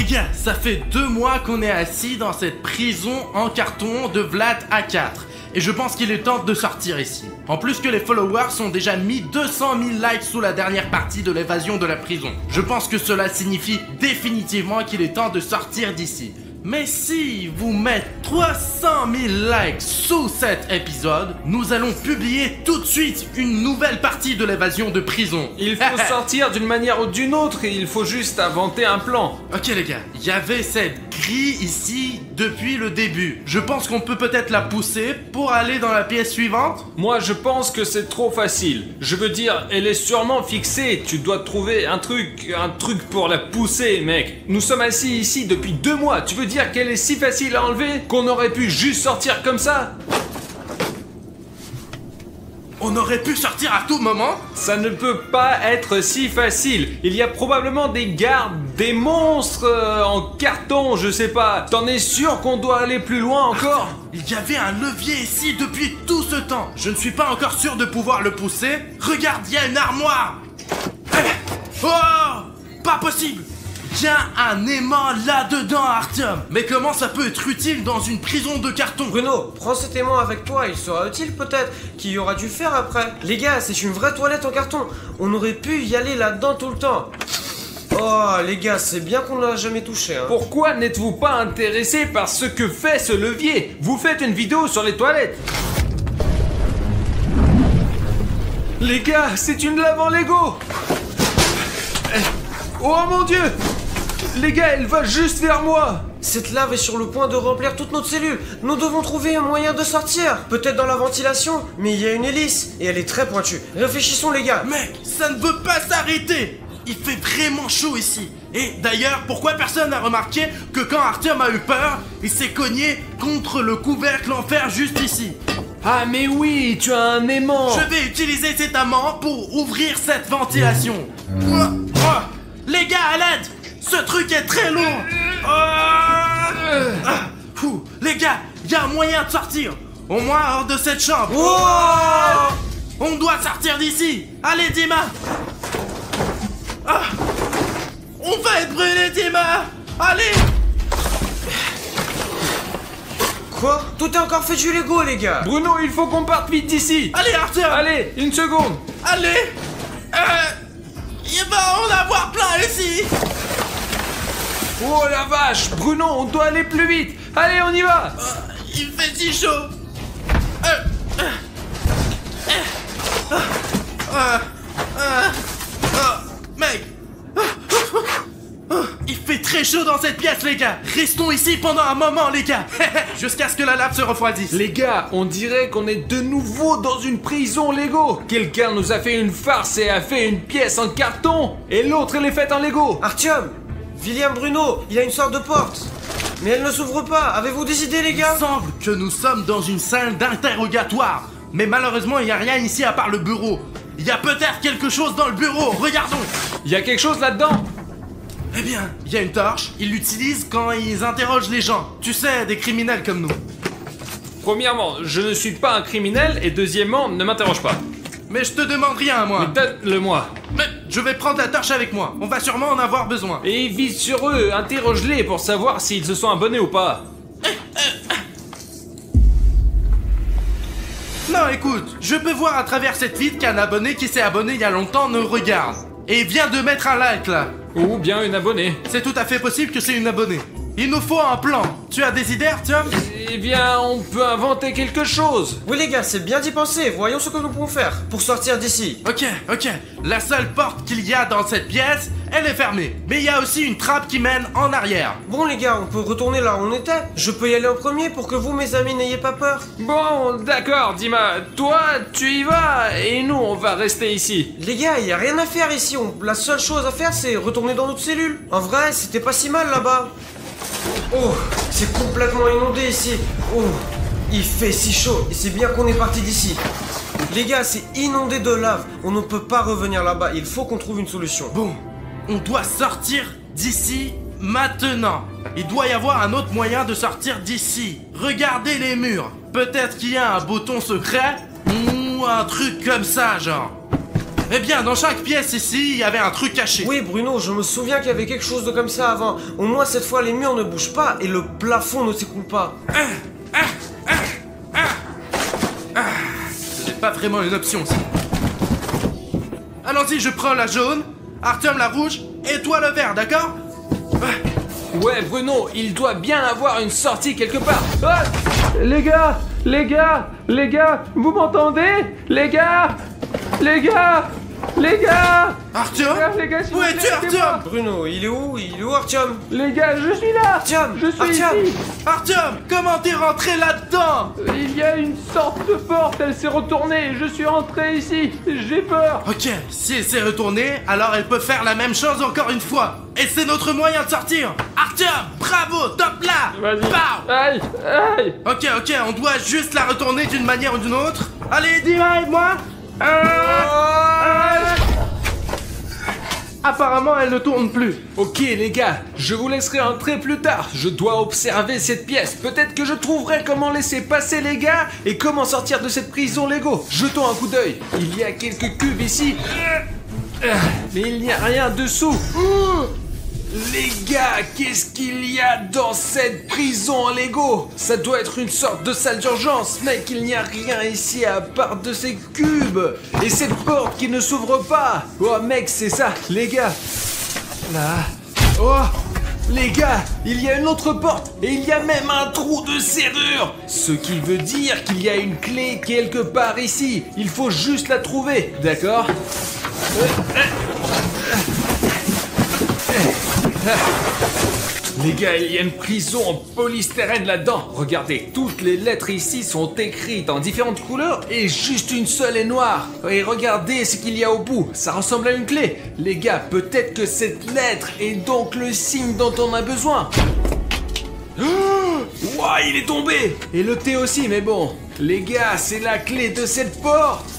Les gars, ça fait 2 mois qu'on est assis dans cette prison en carton de Vlad A4. Et je pense qu'il est temps de sortir ici. En plus que les followers ont déjà mis 200 000 likes sous la dernière partie de l'évasion de la prison. Je pense que cela signifie définitivement qu'il est temps de sortir d'ici. Mais si vous mettez 300 000 likes sous cet épisode, nous allons publier tout de suite une nouvelle partie de l'évasion de prison. Il faut sortir d'une manière ou d'une autre et il faut juste inventer un plan. Ok les gars, il y avait cette grille ici depuis le début. Je pense qu'on peut peut-être la pousser pour aller dans la pièce suivante. Moi je pense que c'est trop facile. Je veux dire, elle est sûrement fixée. Tu dois trouver un truc pour la pousser, mec. Nous sommes assis ici depuis 2 mois. Tu veux dire qu'elle est si facile à enlever qu'on aurait pu juste sortir comme ça? On aurait pu sortir à tout moment. Ça ne peut pas être si facile. Il y a probablement des gardes, des monstres en carton, je sais pas. T'en es sûr qu'on doit aller plus loin encore? Il y avait un levier ici depuis tout ce temps. Je ne suis pas encore sûr de pouvoir le pousser. Regarde, il y a une armoire. Oh, pas possible. Il y a un aimant là-dedans, Artyom. Mais comment ça peut être utile dans une prison de carton? Bruno, prends cet aimant avec toi, il sera utile peut-être, qu'il aurait dû faire après. Les gars, c'est une vraie toilette en carton. On aurait pu y aller là-dedans tout le temps. Oh, les gars, c'est bien qu'on ne l'a jamais touché, hein. Pourquoi n'êtes-vous pas intéressé par ce que fait ce levier? Vous faites une vidéo sur les toilettes. Les gars, c'est une lave en Lego. Oh mon Dieu! Les gars, elle va juste vers moi. Cette lave est sur le point de remplir toute notre cellule. Nous devons trouver un moyen de sortir. Peut-être dans la ventilation, mais il y a une hélice et elle est très pointue. Réfléchissons les gars. Mec, ça ne veut pas s'arrêter. Il fait vraiment chaud ici. Et d'ailleurs, pourquoi personne n'a remarqué que quand Artyom a eu peur, il s'est cogné contre le couvercle en fer juste ici? Ah mais oui, tu as un aimant. Je vais utiliser cet aimant pour ouvrir cette ventilation. Les gars, à l'aide! Ce truc est très lourd! Les gars, il y a un moyen de sortir! Au moins hors de cette chambre! On doit sortir d'ici! Allez, Dima! On va être brûlé, Dima! Allez! Quoi? Tout est encore fait du Lego, les gars! Bruno, il faut qu'on parte vite d'ici! Allez, Artyom! Allez, une seconde! Allez! Il va en avoir plein ici! Oh la vache! Bruno, on doit aller plus vite! Allez, on y va! Il fait si chaud! Mec! Il fait très chaud dans cette pièce, les gars! Restons ici pendant un moment, les gars! Jusqu'à ce que la lave se refroidisse! Les gars, on dirait qu'on est de nouveau dans une prison Lego! Quelqu'un nous a fait une farce et a fait une pièce en carton! Et l'autre, elle est faite en Lego! Artyom! William, Bruno, il y a une sorte de porte. Mais elle ne s'ouvre pas. Avez-vous des idées, les gars? Il semble que nous sommes dans une salle d'interrogatoire. Mais malheureusement, il n'y a rien ici à part le bureau. Il y a peut-être quelque chose dans le bureau. Regardons. Il y a quelque chose là-dedans? Eh bien, il y a une torche. Ils l'utilisent quand ils interrogent les gens. Tu sais, des criminels comme nous. Premièrement, je ne suis pas un criminel. Et deuxièmement, ne m'interroge pas. Mais je te demande rien, moi. Mais donne-le-moi. Mais je vais prendre la torche avec moi. On va sûrement en avoir besoin. Et vise sur eux, interroge-les pour savoir s'ils se sont abonnés ou pas. Non, écoute, je peux voir à travers cette vitre qu'un abonné qui s'est abonné il y a longtemps nous regarde. Et vient de mettre un like, là. Ou bien une abonnée. C'est tout à fait possible que c'est une abonnée. Il nous faut un plan. Tu as des idées, Artyom? Eh bien, on peut inventer quelque chose. Oui, les gars, c'est bien d'y penser. Voyons ce que nous pouvons faire pour sortir d'ici. Ok. La seule porte qu'il y a dans cette pièce, elle est fermée. Mais il y a aussi une trappe qui mène en arrière. Bon, les gars, on peut retourner là où on était. Je peux y aller en premier pour que vous, mes amis, n'ayez pas peur. Bon, d'accord, Dima. Toi, tu y vas et nous, on va rester ici. Les gars, il y a rien à faire ici. La seule chose à faire, c'est retourner dans notre cellule. En vrai, c'était pas si mal là-bas. Oh, c'est complètement inondé ici. Oh, il fait si chaud et c'est bien qu'on est parti d'ici. Les gars, c'est inondé de lave. On ne peut pas revenir là-bas. Il faut qu'on trouve une solution. Bon, on doit sortir d'ici maintenant. Il doit y avoir un autre moyen de sortir d'ici. Regardez les murs. Peut-être qu'il y a un bouton secret ou un truc comme ça, genre. Eh bien, dans chaque pièce ici, il y avait un truc caché. Oui, Bruno, je me souviens qu'il y avait quelque chose de comme ça avant. Au moins, cette fois, les murs ne bougent pas et le plafond ne s'écoule pas. Ce n'est pas vraiment une option, ça. Allons-y, je prends la jaune, Artyom la rouge, et toi le vert, d'accord? Ouais, Bruno, il doit bien avoir une sortie quelque part. Ah, les gars, vous m'entendez? Les gars. Artyom? Les gars, s'il Où vous es-tu, plaît, aidez-moi. Artyom? Bruno, il est où? Il est où, Artyom? Les gars, je suis là. Artyom, Je suis Artyom. ici. Artyom, comment t'es rentré là-dedans? Il y a une sorte de porte, elle s'est retournée. Je suis entré ici. J'ai peur. Ok, si elle s'est retournée, alors elle peut faire la même chose encore une fois. Et c'est notre moyen de sortir. Artyom, bravo, top là. Vas-y. Pow. Aïe. Ok, on doit juste la retourner d'une manière ou d'une autre. Allez, dis-moi, aide-moi. Apparemment, elle ne tourne plus. Ok les gars, je vous laisserai entrer plus tard. Je dois observer cette pièce. Peut-être que je trouverai comment laisser passer les gars et comment sortir de cette prison Lego. Jetons un coup d'œil. Il y a quelques cubes ici. Mais il n'y a rien dessous. Les gars, qu'est-ce qu'il y a dans cette prison en Lego? Ça doit être une sorte de salle d'urgence. Mec, il n'y a rien ici à part de ces cubes. Et cette porte qui ne s'ouvre pas. Oh mec, c'est ça, les gars. Là. Oh, les gars, il y a une autre porte. Et il y a même un trou de serrure. Ce qui veut dire qu'il y a une clé quelque part ici. Il faut juste la trouver, d'accord? Les gars, il y a une prison en polystyrène là-dedans. Regardez, toutes les lettres ici sont écrites en différentes couleurs et juste une seule est noire. Et regardez ce qu'il y a au bout, ça ressemble à une clé. Les gars, peut-être que cette lettre est donc le signe dont on a besoin. Ouah, il est tombé. Et le thé aussi, mais bon. Les gars, c'est la clé de cette porte.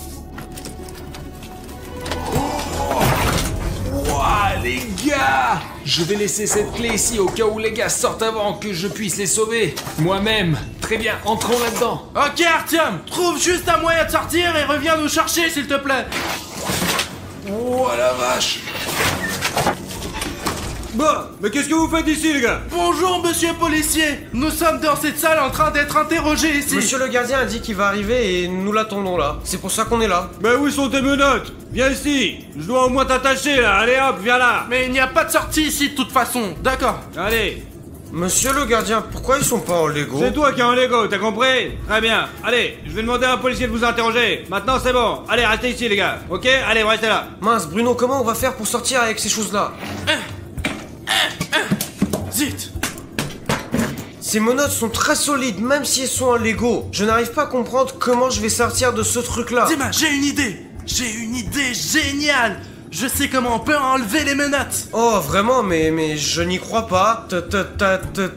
Ouah, les gars! Je vais laisser cette clé ici au cas où les gars sortent avant que je puisse les sauver. Moi-même. Très bien, entrons là-dedans. Ok, Artyom, trouve juste un moyen de sortir et reviens nous chercher, s'il te plaît. Oh la vache! Bon, mais qu'est-ce que vous faites ici, les gars? Bonjour, monsieur policier. Nous sommes dans cette salle en train d'être interrogés ici. Monsieur le gardien a dit qu'il va arriver et nous l'attendons là. C'est pour ça qu'on est là. Ben où sont tes menottes? Viens ici. Je dois au moins t'attacher, là. Allez hop, viens là. Mais il n'y a pas de sortie ici de toute façon, d'accord. Allez. Monsieur le gardien, pourquoi ils sont pas en Lego? C'est toi qui es en Lego, t'as compris? Très bien. Allez, je vais demander à un policier de vous interroger. Maintenant, c'est bon. Allez, restez ici, les gars. Ok? Allez, vous restez là. Mince, Bruno, comment on va faire pour sortir avec ces choses-là? Zut. Ces menottes sont très solides, même si elles sont en Lego. Je n'arrive pas à comprendre comment je vais sortir de ce truc-là. Dima, j'ai une idée. J'ai une idée géniale. Je sais comment on peut enlever les menottes. Oh, vraiment, mais je n'y crois pas.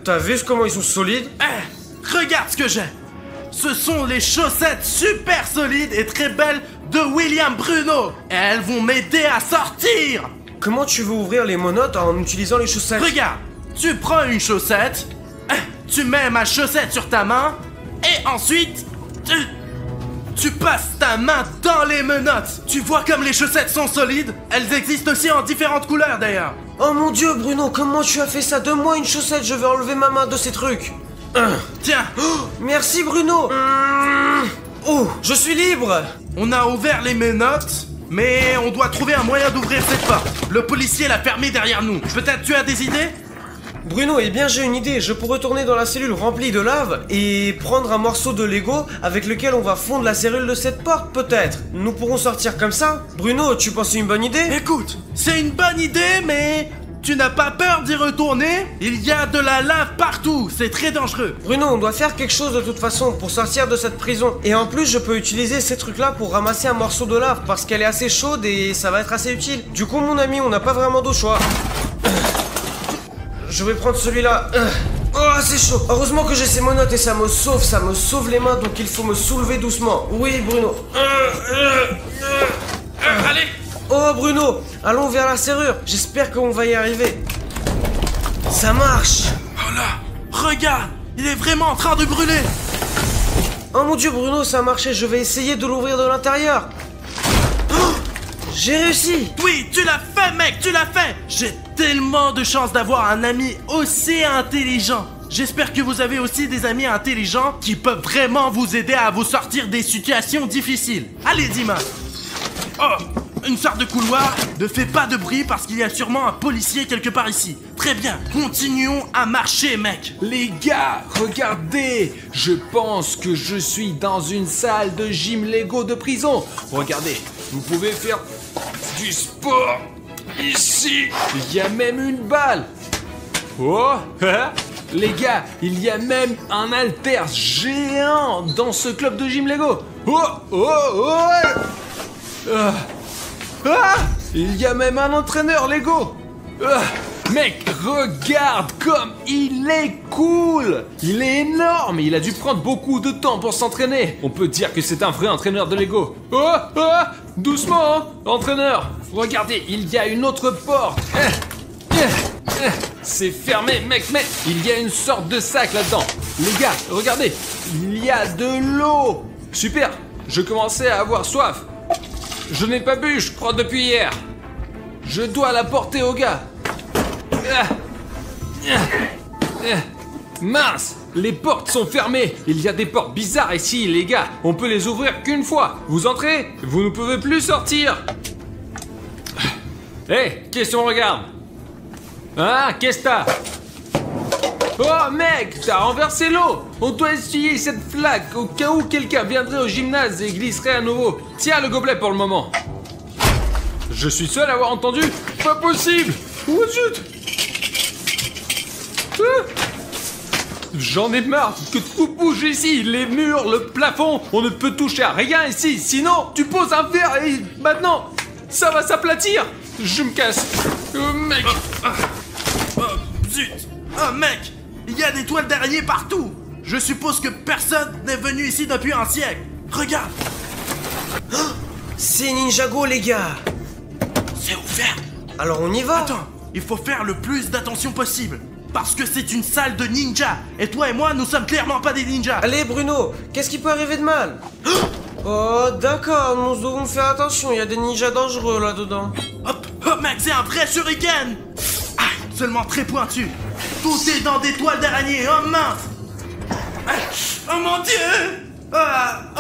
T'as vu comment ils sont solides? Regarde ce que j'ai. Ce sont les chaussettes super solides et très belles de William Bruno. Et elles vont m'aider à sortir. Comment tu veux ouvrir les menottes en utilisant les chaussettes? Regarde, tu prends une chaussette, tu mets ma chaussette sur ta main, et ensuite, tu passes ta main dans les menottes. Tu vois comme les chaussettes sont solides? Elles existent aussi en différentes couleurs d'ailleurs. Oh mon dieu, Bruno, comment tu as fait ça? Donne-moi une chaussette, je vais enlever ma main de ces trucs. Tiens, Merci, Bruno. Oh, je suis libre. on a ouvert les menottes, mais on doit trouver un moyen d'ouvrir cette porte. Le policier l'a fermée derrière nous. Peut-être tu as des idées? Bruno, eh bien j'ai une idée, je peux retourner dans la cellule remplie de lave et prendre un morceau de Lego avec lequel on va fondre la serrure de cette porte, peut-être. Nous pourrons sortir comme ça. Bruno, tu penses c'est une bonne idée? Écoute, c'est une bonne idée, mais tu n'as pas peur d'y retourner? Il y a de la lave partout, c'est très dangereux. Bruno, on doit faire quelque chose de toute façon pour sortir de cette prison. Et en plus, je peux utiliser ces trucs-là pour ramasser un morceau de lave parce qu'elle est assez chaude et ça va être assez utile. Du coup, mon ami, on n'a pas vraiment d'autre choix. Je vais prendre celui-là. Oh, c'est chaud. Heureusement que j'ai ces menottes et ça me sauve les mains, donc il faut me soulever doucement. Oui, Bruno. Allez. Oh, Bruno, allons vers la serrure. J'espère qu'on va y arriver. Ça marche. Oh là, regarde, il est vraiment en train de brûler. Oh mon dieu, Bruno, ça a marché. Je vais essayer de l'ouvrir de l'intérieur. Oh, j'ai réussi. Oui, tu l'as fait, mec, tu l'as fait. J'ai tellement de chance d'avoir un ami aussi intelligent. J'espère que vous avez aussi des amis intelligents qui peuvent vraiment vous aider à vous sortir des situations difficiles. Allez, Dima. Oh, une sorte de couloir. Ne fais pas de bruit parce qu'il y a sûrement un policier quelque part ici. Très bien, continuons à marcher, mec. Les gars, regardez. Je pense que je suis dans une salle de gym Lego de prison. Regardez, vous pouvez faire du sport ici. Il y a même une balle. Oh, hein? Les gars, il y a même un haltère géant dans ce club de gym Lego. Oh, oh, oh. Il y a même un entraîneur Lego. Mec, regarde comme il est cool. Il est énorme. Il a dû prendre beaucoup de temps pour s'entraîner. On peut dire que c'est un vrai entraîneur de Lego. Doucement, hein, entraîneur. Regardez, il y a une autre porte. C'est fermé, mec, mais il y a une sorte de sac là-dedans. Les gars, regardez, il y a de l'eau. Super, je commençais à avoir soif. Je n'ai pas bu, je crois, depuis hier. Je dois la porter au gars. Mince, les portes sont fermées. Il y a des portes bizarres ici, les gars. On peut les ouvrir qu'une fois. Vous entrez, vous ne pouvez plus sortir. Hé, qu'est-ce qu'on regarde? Hein, qu'est-ce que t'as? Oh mec, t'as renversé l'eau. On doit essuyer cette flaque au cas où quelqu'un viendrait au gymnase et glisserait à nouveau. Tiens le gobelet pour le moment. Je suis seul à avoir entendu? Pas possible. Oh zut. J'en ai marre que tout bouge ici. Les murs, le plafond. On ne peut toucher à rien ici. Sinon, tu poses un verre et maintenant, ça va s'aplatir. Je me casse. Oh mec. Zut. Oh mec, il y a des toiles d'araignée partout. Je suppose que personne n'est venu ici depuis un siècle. Regarde. C'est Ninjago, les gars. C'est ouvert. Alors on y va. Attends, il faut faire le plus d'attention possible. Parce que c'est une salle de ninja. Et toi et moi, nous sommes clairement pas des ninjas. Allez Bruno, qu'est-ce qui peut arriver de mal? Oh d'accord, nous devons faire attention, il y a des ninjas dangereux là-dedans. Hop, oh mec, c'est un vrai shuriken. Seulement très pointu. Tout est dans des toiles d'araignée. Oh mince. Oh mon dieu.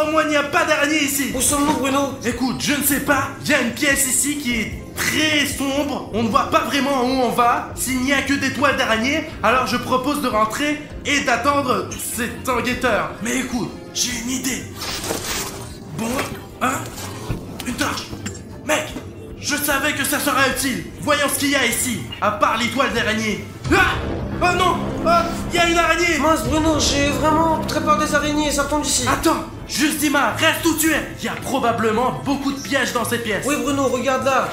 Au moins il n'y a pas d'araignée ici. Où sommes-nous Bruno? Écoute, je ne sais pas. Il y a une pièce ici qui est très sombre. On ne voit pas vraiment où on va. S'il n'y a que des toiles d'araignée, alors je propose de rentrer et d'attendre cet enquêteur. Mais écoute, j'ai une idée. Bon, hein? Une torche. Mec, je savais que ça serait utile. Voyons ce qu'il y a ici, à part les toiles d'araignée. Oh non! Il y a une araignée! Mince Bruno, j'ai vraiment très peur des araignées, ça tombe d'ici. Attends, juste Dima, reste où tu es. Il y a probablement beaucoup de pièges dans cette pièce. Oui Bruno, regarde là.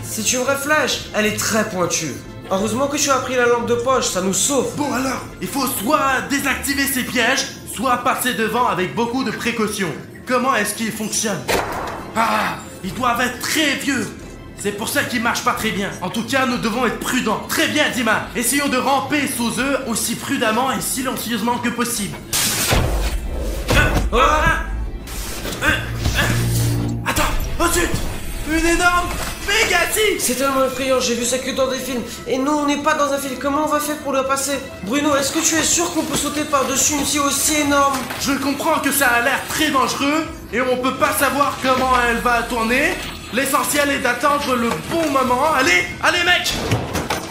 C'est une vraie flèche, elle est très pointue. Heureusement que tu as pris la lampe de poche, ça nous sauve. Bon alors, il faut soit désactiver ces pièges, soit passer devant avec beaucoup de précautions. Comment est-ce qu'ils fonctionnent? Ils doivent être très vieux. C'est pour ça qu'ils marchent pas très bien. En tout cas, nous devons être prudents. Très bien, Dima. Essayons de ramper sous eux aussi prudemment et silencieusement que possible. Attends. Oh zut. Une énorme Pégasi. C'est tellement effrayant, j'ai vu ça que dans des films. Et nous, on n'est pas dans un film. Comment on va faire pour le passer? Bruno, est-ce que tu es sûr qu'on peut sauter par-dessus une scie aussi énorme? Je comprends que ça a l'air très dangereux et on peut pas savoir comment elle va tourner. L'essentiel est d'attendre le bon moment. Allez, allez mec.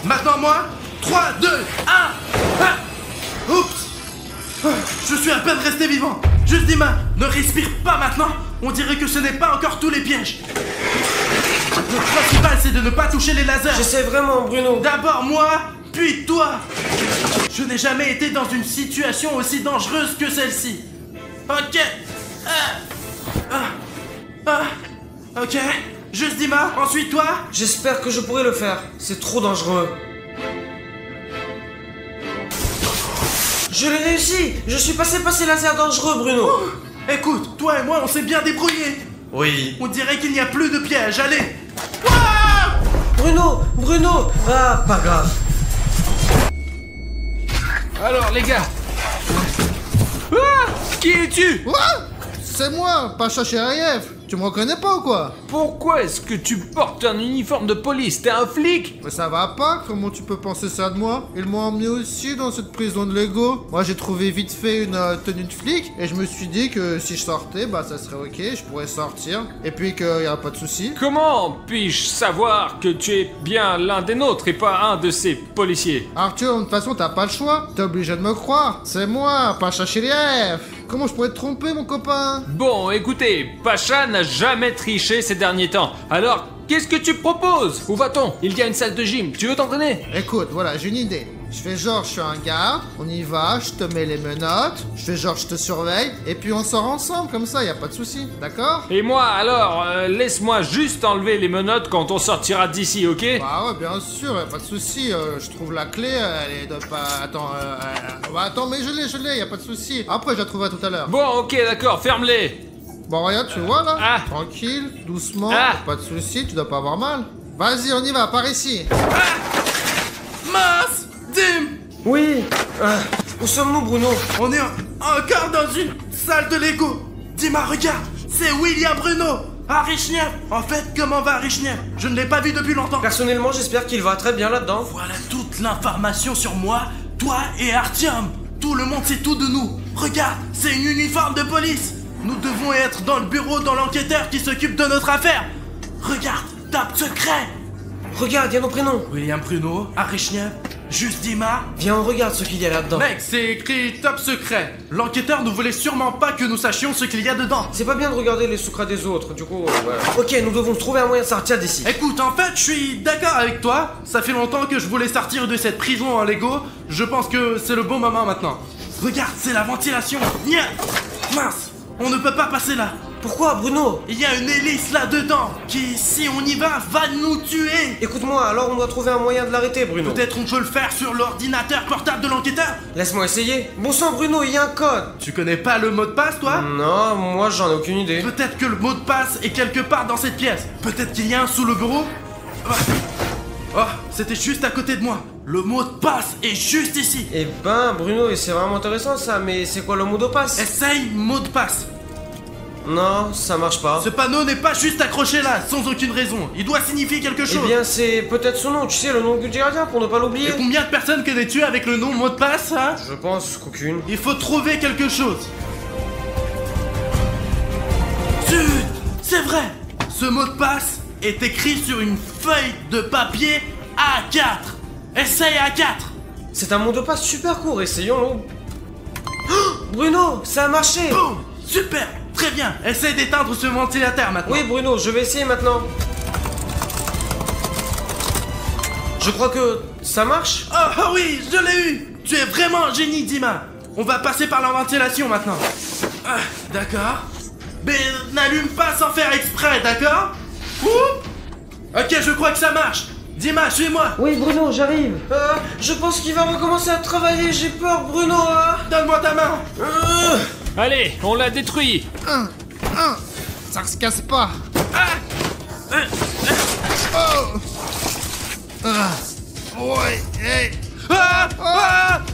Maintenant moi, 3, 2, 1. Oups. Je suis à peine resté vivant. Juste Dima, ne respire pas maintenant. On dirait que ce n'est pas encore tous les pièges. Le principal c'est de ne pas toucher les lasers. J'essaie vraiment Bruno. D'abord moi, puis toi. Je n'ai jamais été dans une situation aussi dangereuse que celle-ci. Ok. Ok, juste Dima, ensuite toi. J'espère que je pourrai le faire, c'est trop dangereux. Je l'ai réussi. Je suis passé par ces lasers dangereux Bruno. Écoute, toi et moi on s'est bien débrouillés. Oui. On dirait qu'il n'y a plus de pièges, allez. Bruno. Ah, pas grave. Alors les gars. Qui es-tu? Quoi? C'est moi, Pacha Chériev. Tu me reconnais pas ou quoi? Pourquoi est-ce que tu portes un uniforme de police? T'es un flic? Mais ça va pas, comment tu peux penser ça de moi? Ils m'ont emmené aussi dans cette prison de Lego. Moi j'ai trouvé vite fait une tenue de flic et je me suis dit que si je sortais, bah ça serait ok, je pourrais sortir. Et puis qu'il y a pas de souci. Comment puis-je savoir que tu es bien l'un des nôtres et pas un de ces policiers? Arthur, de toute façon t'as pas le choix, t'es obligé de me croire. C'est moi, Pacha Chiriev. Comment je pourrais te tromper mon copain? Bon, écoutez, Pacha n'a jamais triché ces derniers temps. Alors, qu'est-ce que tu proposes? Où va-t-on? Il y a une salle de gym, tu veux t'entraîner? Écoute, voilà, j'ai une idée. Je fais genre, je suis un gars, on y va, je te mets les menottes, je fais genre, je te surveille, et puis on sort ensemble, comme ça, y a pas de souci, d'accord? Et moi, alors, laisse-moi juste enlever les menottes quand on sortira d'ici, ok? Bah ouais, bien sûr, y a pas de souci, je trouve la clé, elle est de pas... Attends, bah attends, mais je l'ai, y a pas de souci. Après, je la trouverai tout à l'heure. Bon, ok, d'accord, ferme-les. Bon, regarde, tu vois, là? Ah. Tranquille, doucement, Ah. pas de souci, tu dois pas avoir mal. Vas-y, on y va, par ici. Mince! Dim! Oui. Où sommes-nous, Bruno? On est encore dans une salle de Lego. Dis-moi, regarde, c'est William Bruno. Arishniev. En fait, comment va Arishniev? Je ne l'ai pas vu depuis longtemps. Personnellement, j'espère qu'il va très bien là-dedans. Voilà toute l'information sur moi, toi et Artyom. Tout le monde sait tout de nous. Regarde, c'est une uniforme de police. Nous devons être dans le bureau dans l'enquêteur qui s'occupe de notre affaire. Regarde, top secret. Regarde, il y a nos prénoms. William Bruno, Arishniev, Juste Dima. Viens, on regarde ce qu'il y a là-dedans. Mec, c'est écrit top secret. L'enquêteur ne voulait sûrement pas que nous sachions ce qu'il y a dedans. C'est pas bien de regarder les secrets des autres, du coup, voilà. Ok, nous devons trouver un moyen de sortir d'ici. Écoute, en fait, je suis d'accord avec toi. Ça fait longtemps que je voulais sortir de cette prison en Lego. Je pense que c'est le bon moment maintenant. Regarde, c'est la ventilation. Nya. Mince, on ne peut pas passer là. Pourquoi, Bruno? Il y a une hélice là-dedans qui, si on y va nous tuer. Écoute-moi, alors on doit trouver un moyen de l'arrêter, Bruno. Peut-être on peut le faire sur l'ordinateur portable de l'enquêteur. Laisse-moi essayer. Bon sang, Bruno, il y a un code. Tu connais pas le mot de passe, toi? Non, moi j'en ai aucune idée. Peut-être que le mot de passe est quelque part dans cette pièce. Peut-être qu'il y a un sous le bureau. Oh, c'était juste à côté de moi. Le mot de passe est juste ici. Eh ben, Bruno, c'est vraiment intéressant ça, mais c'est quoi le mot de passe? Essaye mot de passe. Non, ça marche pas. Ce panneau n'est pas juste accroché là, sans aucune raison. Il doit signifier quelque chose. Eh bien, c'est peut-être son nom, tu sais, le nom du gardien, pour ne pas l'oublier. Et combien de personnes connais-tu avec le nom mot de passe, hein? Je pense qu'aucune. Il faut trouver quelque chose. Zut! C'est vrai! Ce mot de passe est écrit sur une feuille de papier A4. Essaye A4. C'est un mot de passe super court, essayons-le. Oh, Bruno, ça a marché. Boum! Super! Très bien! Essaye d'éteindre ce ventilateur maintenant. Oui, Bruno, je vais essayer maintenant. Je crois que ça marche. Oh oui, je l'ai eu! Tu es vraiment un génie, Dima! On va passer par la ventilation maintenant. Ah, d'accord. Mais n'allume pas sans faire exprès, d'accord? Ouh! Ok, je crois que ça marche. Dima, suis-moi. Oui, Bruno, j'arrive. Je pense qu'il va recommencer à travailler, j'ai peur, Bruno. Donne-moi ta main. Allez, on l'a détruit. Ça se casse pas. Ouais, hey.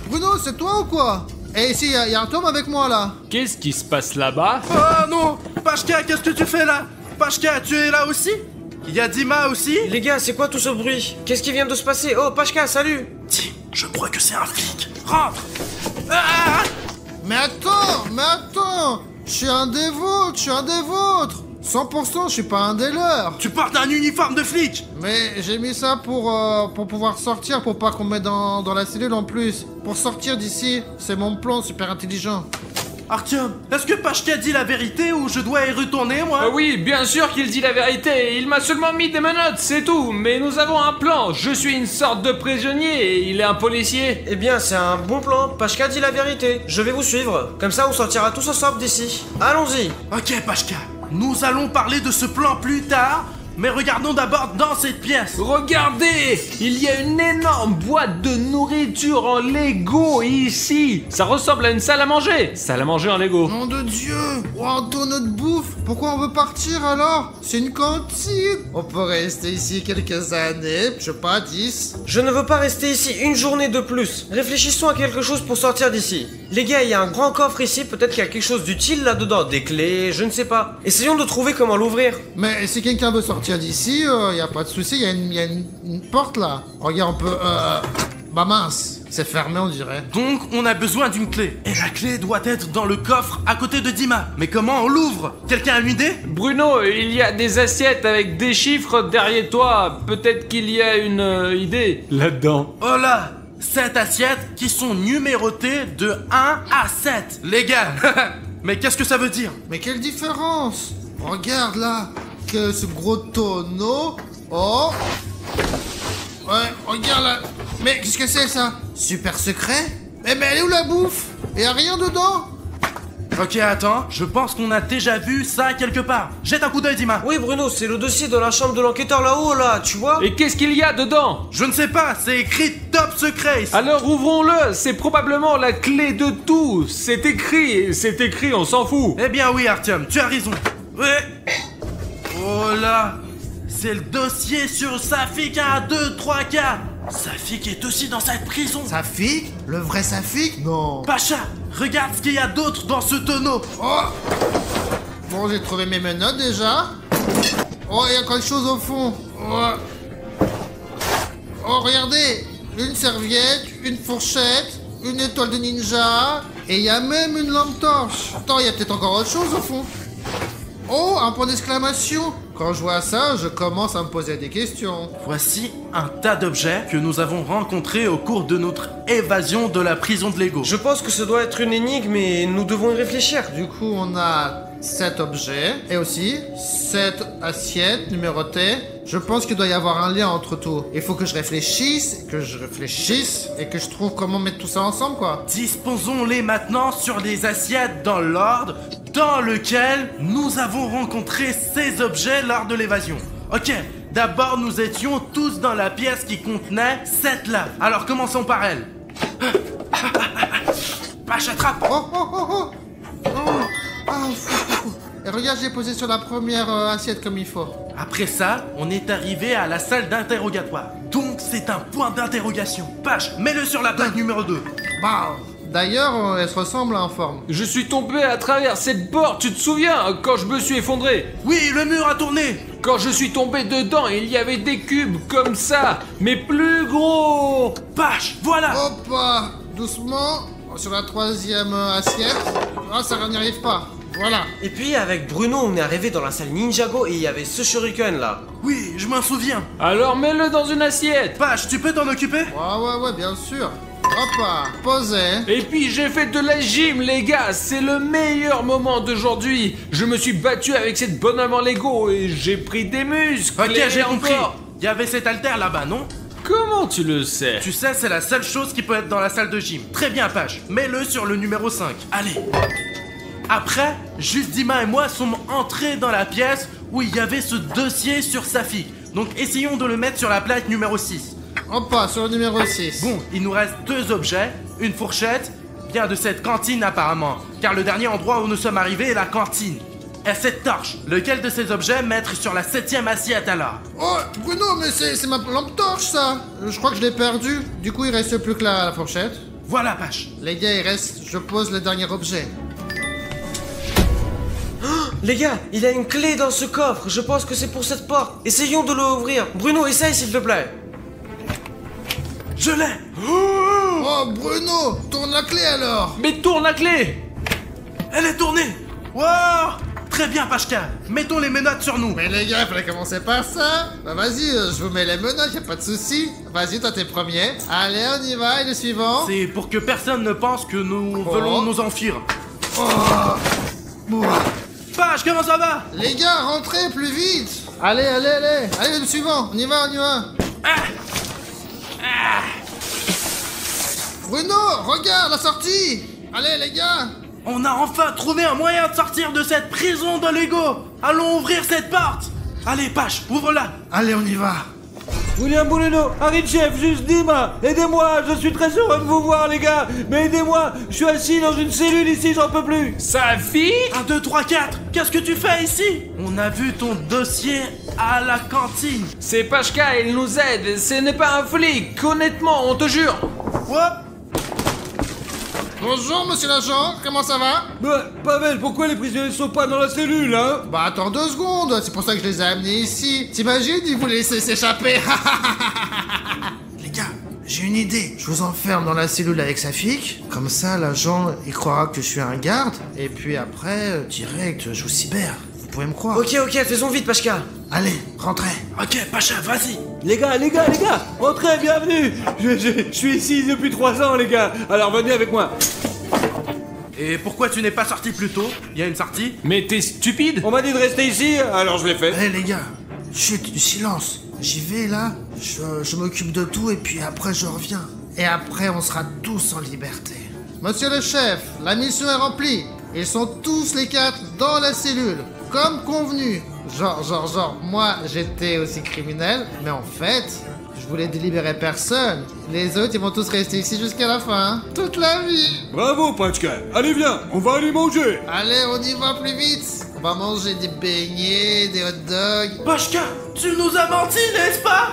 Bruno, c'est toi ou quoi? Eh, ici, y a un Tom avec moi là. Qu'est-ce qui se passe là-bas? Oh non! Pashka, qu'est-ce que tu fais là? Pashka, tu es là aussi? Il y a Dima aussi? Les gars, c'est quoi tout ce bruit? Qu'est-ce qui vient de se passer? Oh, Pashka, salut. Tim, je crois que c'est un flic. Rentre! Mais attends, je suis un des vôtres. 100%, je suis pas un des leurs. Tu portes un uniforme de flic! Mais j'ai mis ça pour pouvoir sortir, pour pas qu'on me mette dans la cellule en plus. Pour sortir d'ici, c'est mon plan super intelligent. Artyom, est-ce que Pashka dit la vérité ou je dois y retourner, moi? Oui, bien sûr qu'il dit la vérité. Il m'a seulement mis des menottes, c'est tout. Mais nous avons un plan. Je suis une sorte de prisonnier et il est un policier. Eh bien, c'est un bon plan. Pashka dit la vérité. Je vais vous suivre. Comme ça, on sortira tous ensemble d'ici. Allons-y. Ok, Pashka. Nous allons parler de ce plan plus tard. Mais regardons d'abord dans cette pièce. Regardez, il y a une énorme boîte de nourriture en Lego ici. Ça ressemble à une salle à manger. Salle à manger en Lego. Nom de Dieu! Oh, dans notre bouffe! Pourquoi on veut partir alors? C'est une cantine! On peut rester ici quelques années, je sais pas, 10. Je ne veux pas rester ici une journée de plus. Réfléchissons à quelque chose pour sortir d'ici. Les gars, il y a un grand coffre ici, peut-être qu'il y a quelque chose d'utile là-dedans. Des clés, je ne sais pas. Essayons de trouver comment l'ouvrir. Mais si quelqu'un veut sortir d'ici, y a pas de souci, y a une porte là. Regarde, on peut. Bah mince, c'est fermé on dirait. Donc on a besoin d'une clé. Et la clé doit être dans le coffre à côté de Dima. Mais comment on l'ouvre? Quelqu'un a une idée? Bruno, il y a des assiettes avec des chiffres derrière toi. Peut-être qu'il y a une idée là-dedans. Oh là! 7 assiettes qui sont numérotées de 1 à 7. Les gars, mais qu'est-ce que ça veut dire? Mais quelle différence? Regarde là, que ce gros tonneau. Oh. Ouais, regarde là. Mais qu'est-ce que c'est ça? Super secret? Mais elle est où la bouffe? Y'a rien dedans? Ok, attends, je pense qu'on a déjà vu ça quelque part. Jette un coup d'œil, Dima. Oui, Bruno, c'est le dossier dans la chambre de l'enquêteur là-haut, là, tu vois? Et qu'est-ce qu'il y a dedans? Je ne sais pas, c'est écrit top secret ici. Alors ouvrons-le, c'est probablement la clé de tout. C'est écrit, on s'en fout. Eh bien oui, Artyom, tu as raison. Ouais. Oh là, c'est le dossier sur Safik 1, 2, 3, 4. Safik est aussi dans cette prison. Safik? Le vrai Safik? Non. Pacha, regarde ce qu'il y a d'autre dans ce tonneau. Oh. Bon, j'ai trouvé mes menottes déjà. Oh, il y a quelque chose au fond. Oh. Oh, regardez. Une serviette, une fourchette, une étoile de ninja. Et il y a même une lampe torche. Attends, il y a peut-être encore autre chose au fond. Oh, un point d'exclamation. Quand je vois ça, je commence à me poser des questions. Voici un tas d'objets que nous avons rencontrés au cours de notre évasion de la prison de Lego. Je pense que ça doit être une énigme et nous devons y réfléchir. Du coup, on a 7 objets et aussi 7 assiettes numérotées. Je pense qu'il doit y avoir un lien entre tout. Il faut que je réfléchisse et que je trouve comment mettre tout ça ensemble, quoi. Disposons-les maintenant sur les assiettes dans l'ordre dans lequel nous avons rencontré ces objets lors de l'évasion. Ok, d'abord nous étions tous dans la pièce qui contenait cette lave. Alors commençons par elle. Pache, attrape. Oh, oh, oh, oh, oh. Ah, et regarde, j'ai posé sur la première assiette comme il faut. Après ça, on est arrivé à la salle d'interrogatoire. Donc c'est un point d'interrogation. Pache, mets-le sur la plaque numéro 2. Wow. D'ailleurs, elle se ressemble en forme. Je suis tombé à travers cette porte, tu te souviens, quand je me suis effondré? Oui, le mur a tourné. Quand je suis tombé dedans, il y avait des cubes comme ça, mais plus gros. Pache, voilà. Hop, doucement, sur la troisième assiette. Ah, ça n'y arrive pas. Voilà. Et puis avec Bruno, on est arrivé dans la salle Ninjago et il y avait ce shuriken là. Oui, je m'en souviens. Alors mets-le dans une assiette. Pache, tu peux t'en occuper? Ouais, bien sûr. Hop, posé. Et puis j'ai fait de la gym, les gars, c'est le meilleur moment d'aujourd'hui. Je me suis battu avec cette bonhomme en Lego et j'ai pris des muscles. Ok, et j'ai compris. encore. Il y avait cet haltère là-bas, non? Comment tu le sais? Tu sais, c'est la seule chose qui peut être dans la salle de gym. Très bien, Pache. Mets-le sur le numéro 5. Allez. Après, juste Dima et moi sommes entrés dans la pièce où il y avait ce dossier sur Safik. Donc essayons de le mettre sur la plaque numéro 6. Hop, sur le numéro 6. Bon, il nous reste 2 objets, une fourchette, bien de cette cantine apparemment, car le dernier endroit où nous sommes arrivés est la cantine. Et cette torche, lequel de ces objets mettre sur la 7ème assiette alors? Oh, Bruno, mais c'est ma lampe torche ça. Je crois que je l'ai perdue. Du coup, il reste plus que la fourchette. Voilà, Pache. Les gars, il reste, je pose le dernier objet. Les gars, il y a une clé dans ce coffre, je pense que c'est pour cette porte. Essayons de l'ouvrir. Bruno, essaye s'il te plaît. Je l'ai. Oh, Bruno, tourne la clé alors. Mais tourne la clé. Elle est tournée. Wow. Très bien, Pachka. Mettons les menottes sur nous. Mais les gars, il fallait commencer par ça. Bah vas-y, je vous mets les menottes, y a pas de souci. Vas-y, toi t'es premier. Allez, on y va, et le suivant. C'est pour que personne ne pense que nous voulons nous enfuir. Oh. Page, comment ça va? Les gars, rentrez plus vite. Allez. Allez, le suivant, on y va. Bruno, regarde la sortie. Allez, les gars. On a enfin trouvé un moyen de sortir de cette prison de Lego. Allons ouvrir cette porte. Allez, Pache, ouvre-la. Allez, on y va. William Bruno, arrête chef, juste dis-moi, aidez-moi, je suis très heureux de vous voir les gars, mais aidez-moi, je suis assis dans une cellule ici, j'en peux plus. Safi? 1, 2, 3, 4. Qu'est-ce que tu fais ici? On a vu ton dossier à la cantine. C'est Pashka, il nous aide, ce n'est pas un flic, honnêtement, on te jure. Hop. Bonjour, monsieur l'agent, comment ça va? Bah, Pavel, pourquoi les prisonniers sont pas dans la cellule, hein? Bah attends 2 secondes, c'est pour ça que je les ai amenés ici. T'imagines, ils vous laissaient s'échapper. Les gars, j'ai une idée. Je vous enferme dans la cellule avec Safik. Comme ça, l'agent, il croira que je suis un garde. Et puis après, direct, je vous cyber. Vous pouvez me croire. Ok, faisons vite, Pashka. Allez, rentrez. Ok, Pacha, vas-y. Les gars, entrez, bienvenue. Je suis ici depuis 3 ans, les gars, alors venez avec moi. Et pourquoi tu n'es pas sorti plus tôt? Il y a une sortie? Mais t'es stupide? On m'a dit de rester ici, alors je l'ai fait. Allez les gars, chut, du silence. J'y vais là, je m'occupe de tout et puis après je reviens. Et après on sera tous en liberté. Monsieur le chef, la mission est remplie. Ils sont tous les 4 dans la cellule, comme convenu. Genre, moi j'étais aussi criminel, mais en fait, je voulais délibérer personne. Les autres ils vont tous rester ici jusqu'à la fin, hein. Toute la vie. Bravo, Pashka. Allez, viens, on va aller manger. Allez, on y va plus vite. On va manger des beignets, des hot dogs. Pashka, tu nous as menti, n'est-ce pas?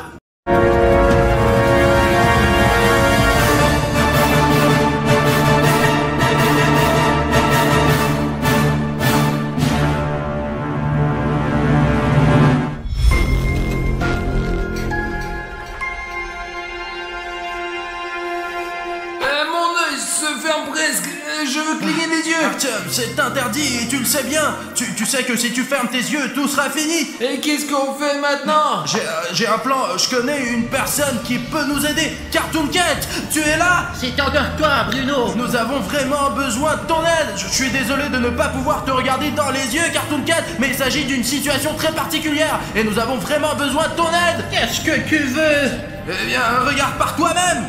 Je veux cligner des yeux. Artyom, c'est interdit et tu le sais bien. Tu sais que si tu fermes tes yeux, tout sera fini. Et qu'est-ce qu'on fait maintenant? J'ai un plan, je connais une personne qui peut nous aider. Cartoon Cat, tu es là? C'est encore toi, Bruno. Nous avons vraiment besoin de ton aide. Je suis désolé de ne pas pouvoir te regarder dans les yeux, Cartoon Cat, mais il s'agit d'une situation très particulière et nous avons vraiment besoin de ton aide. Qu'est-ce que tu veux? Eh bien, regarde par toi-même.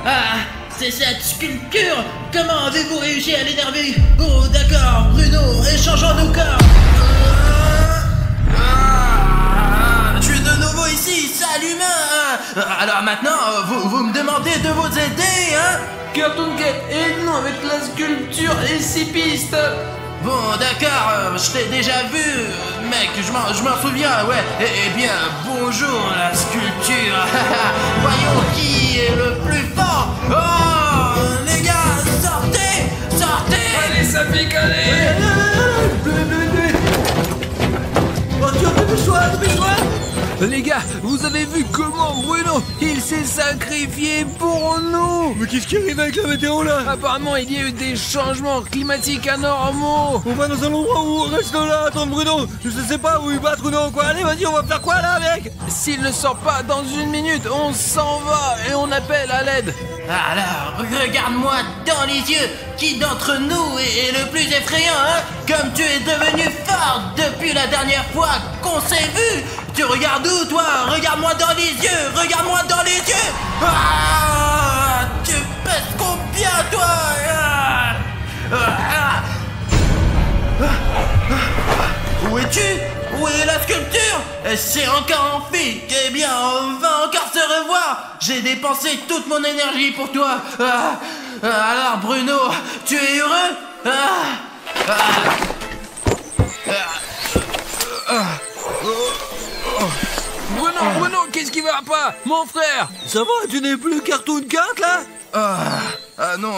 Ah, c'est cette sculpture. Comment avez-vous réussi à l'énerver? Oh, d'accord, Bruno, échangeons nos corps. Je suis de nouveau ici, salut humain. Alors maintenant, vous me demandez de vous aider, hein? Cartoon Cat, aide-nous avec la sculpture et 6 pistes. Bon, d'accord, je t'ai déjà vu, mec, je m'en souviens, ouais. Eh bien, bonjour la sculpture. Voyons qui est le plus fort. Oh, les gars, sortez. Allez, ça pique, allez. Les gars, vous avez vu comment Bruno, il s'est sacrifié pour nous? Mais qu'est-ce qui arrive avec la météo là? Apparemment, il y a eu des changements climatiques anormaux. On va dans un endroit où on reste là, attends Bruno. Je sais pas où il bat Bruno quoi. Allez, vas-y, on va faire quoi là, mec? S'il ne sort pas dans 1 minute, on s'en va et on appelle à l'aide. Alors, regarde-moi dans les yeux. Qui d'entre nous est le plus effrayant, hein? Comme tu es devenu fort depuis la dernière fois qu'on s'est vu. Tu regardes où, toi? Regarde-moi dans les yeux. Regarde-moi dans les yeux. Ah, tu pèses combien, toi? Où es-tu? Où est la sculpture? C'est encore en fuite. Eh bien, on va encore se revoir. J'ai dépensé toute mon énergie pour toi. Alors, Bruno, tu es heureux? Bruno, qu'est-ce qui va pas? Mon frère! Ça va, tu n'es plus Cartoon Cat là? Non,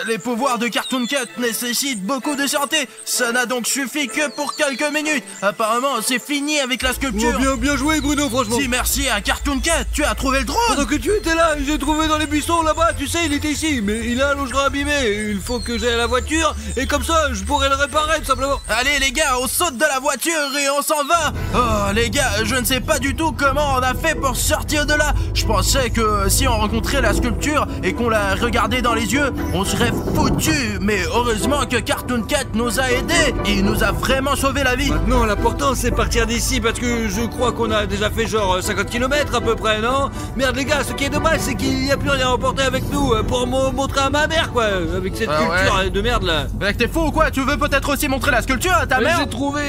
les pouvoirs de Cartoon Cat nécessitent beaucoup de santé. Ça n'a donc suffi que pour quelques minutes. Apparemment, c'est fini avec la sculpture. Oh, bien joué Bruno, franchement. Si, merci à Cartoon Cat, tu as trouvé le drone. Pendant que tu étais là, j'ai trouvé dans les buissons là-bas, tu sais, il était ici, mais il a un longeron abîmé. Il faut que j'aille à la voiture, et comme ça, je pourrais le réparer tout simplement. Allez les gars, on saute de la voiture et on s'en va. Oh les gars, je ne sais pas du tout comment on a fait pour sortir de là. Je pensais que si on rencontrait la sculpture et qu'on la regardait dans les yeux, on serait foutus. Mais heureusement que Cartoon Cat nous a aidés. Il nous a vraiment sauvé la vie. Maintenant, l'important c'est partir d'ici parce que je crois qu'on a déjà fait genre 50 km à peu près, non? Merde les gars, ce qui est dommage c'est qu'il n'y a plus rien à emporter avec nous pour montrer à ma mère quoi, avec cette culture de merde là. Mec, t'es fou ou quoi? Tu veux peut-être aussi montrer la sculpture à ta mère? J'ai trouvé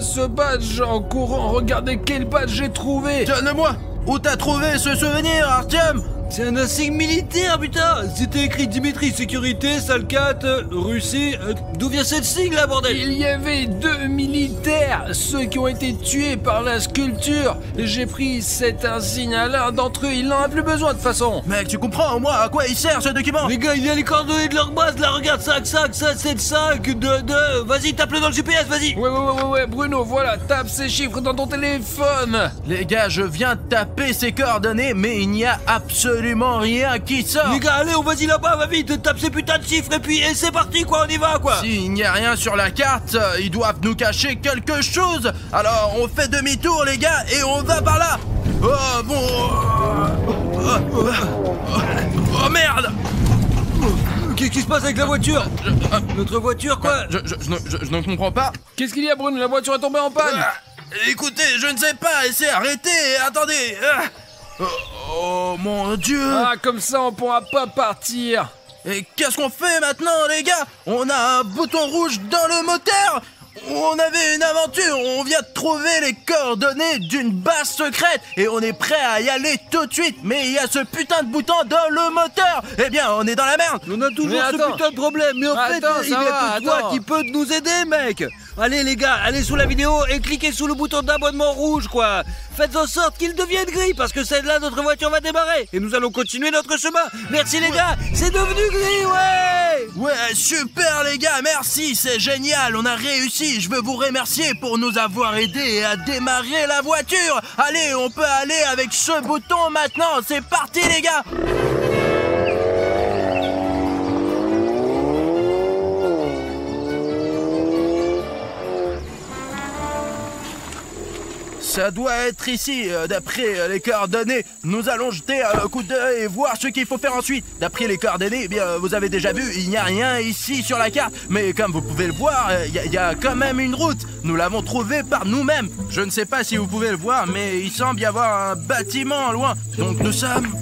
ce badge en courant. Regardez quel badge j'ai trouvé. Donne-moi. Où t'as trouvé ce souvenir, Artyom? C'est un insigne militaire, putain! C'était écrit Dimitri, sécurité, Salcat, Russie. D'où vient cette signe là, bordel? Il y avait 2 militaires, ceux qui ont été tués par la sculpture. J'ai pris cet insigne à l'un d'entre eux, il n'en a plus besoin de toute façon. Mec, tu comprends au moins à quoi il sert ce document? Les gars, il y a les coordonnées de leur base là, regarde, 5, 5, 5, 7, 5, 2, 2. Vas-y, tape-le dans le GPS, vas-y! Ouais, Bruno, voilà, tape ces chiffres dans ton téléphone. Les gars, je viens de taper ces coordonnées, mais il n'y a absolument rien qui sort. Les gars, allez, on va-y là-bas, va vite, tape ces putains de chiffres et puis c'est parti quoi, on y va quoi. S'il n'y a rien sur la carte, ils doivent nous cacher quelque chose. Alors on fait demi-tour les gars et on va par là. Oh bon. Oh merde. Qu'est-ce qui se passe avec la voiture? Notre voiture quoi? Je ne comprends pas. Qu'est-ce qu'il y a Bruno? La voiture est tombée en panne. Écoutez, je ne sais pas, arrêtez, attendez. Oh mon Dieu. Ah, comme ça on pourra pas partir. Et qu'est-ce qu'on fait maintenant les gars? On a un bouton rouge dans le moteur. On avait une aventure, on vient de trouver les coordonnées d'une base secrète et on est prêt à y aller tout de suite. Mais il y a ce putain de bouton dans le moteur. Eh bien, on est dans la merde. On a toujours ce putain de problème, mais en fait, il y a que toi qui peut nous aider, mec. Allez les gars, allez sous la vidéo et cliquez sous le bouton d'abonnement rouge quoi. Faites en sorte qu'il devienne gris parce que c'est là notre voiture va démarrer et nous allons continuer notre chemin. Merci les gars, c'est devenu gris, ouais. Ouais, super les gars, merci, c'est génial, on a réussi. Je veux vous remercier pour nous avoir aidés à démarrer la voiture. Allez, on peut aller avec ce bouton maintenant, c'est parti les gars. Ça doit être ici, d'après les coordonnées. Nous allons jeter un coup d'œil et voir ce qu'il faut faire ensuite. D'après les coordonnées, eh bien, vous avez déjà vu, il n'y a rien ici sur la carte. Mais comme vous pouvez le voir, il y a quand même une route. Nous l'avons trouvée par nous-mêmes. Je ne sais pas si vous pouvez le voir, mais il semble y avoir un bâtiment loin. Donc nous sommes...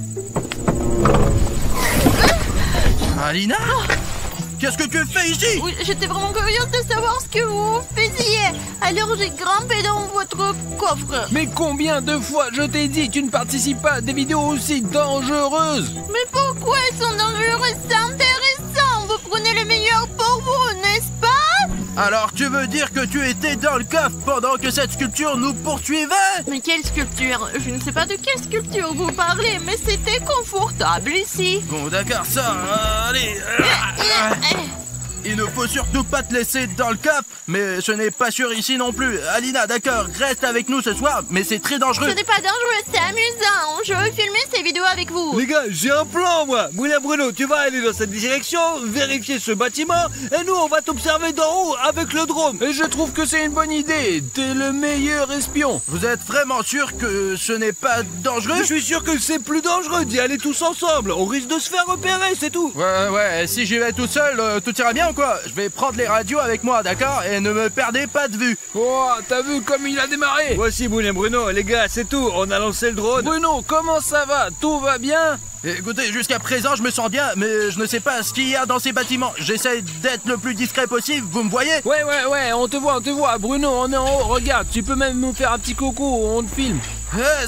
Alina ? Qu'est-ce que tu fais ici? Oui, j'étais vraiment curieuse de savoir ce que vous faisiez. Alors j'ai grimpé dans votre coffre. Mais combien de fois je t'ai dit, tu ne participes pas à des vidéos aussi dangereuses? Mais pourquoi elles sont dangereuses? C'est intéressant. Vous prenez le meilleur pour vous, n'est-ce pas? Alors tu veux dire que tu étais dans le coffre pendant que cette sculpture nous poursuivait? Mais quelle sculpture? Je ne sais pas de quelle sculpture vous parlez, mais c'était confortable ici. Bon d'accord, ça, allez. Il ne faut surtout pas te laisser dans le coffre, mais ce n'est pas sûr ici non plus. Alina, d'accord, reste avec nous ce soir, mais c'est très dangereux. Ce n'est pas dangereux, c'est amusant. Je veux filmer ces vidéos avec vous. Les gars, j'ai un plan moi. Moulin Bruno, tu vas aller dans cette direction, vérifier ce bâtiment, et nous on va t'observer d'en haut avec le drone. Et je trouve que c'est une bonne idée. T'es le meilleur espion. Vous êtes vraiment sûr que ce n'est pas dangereux? Je suis sûr que c'est plus dangereux d'y aller tous ensemble. On risque de se faire repérer, c'est tout. Ouais, si j'y vais tout seul, tout ira bien ou quoi? Je vais prendre les radios avec moi, d'accord? Et ne me perdez pas de vue. Oh, t'as vu comme il a démarré? Voici Moulin Bruno, les gars, c'est tout. On a lancé le drone. Bruno, comment ça va? Tout va bien? Écoutez, jusqu'à présent, je me sens bien, mais je ne sais pas ce qu'il y a dans ces bâtiments. J'essaie d'être le plus discret possible, vous me voyez? Ouais, on te voit. Bruno, on est en haut, regarde, tu peux même nous faire un petit coucou, on te filme.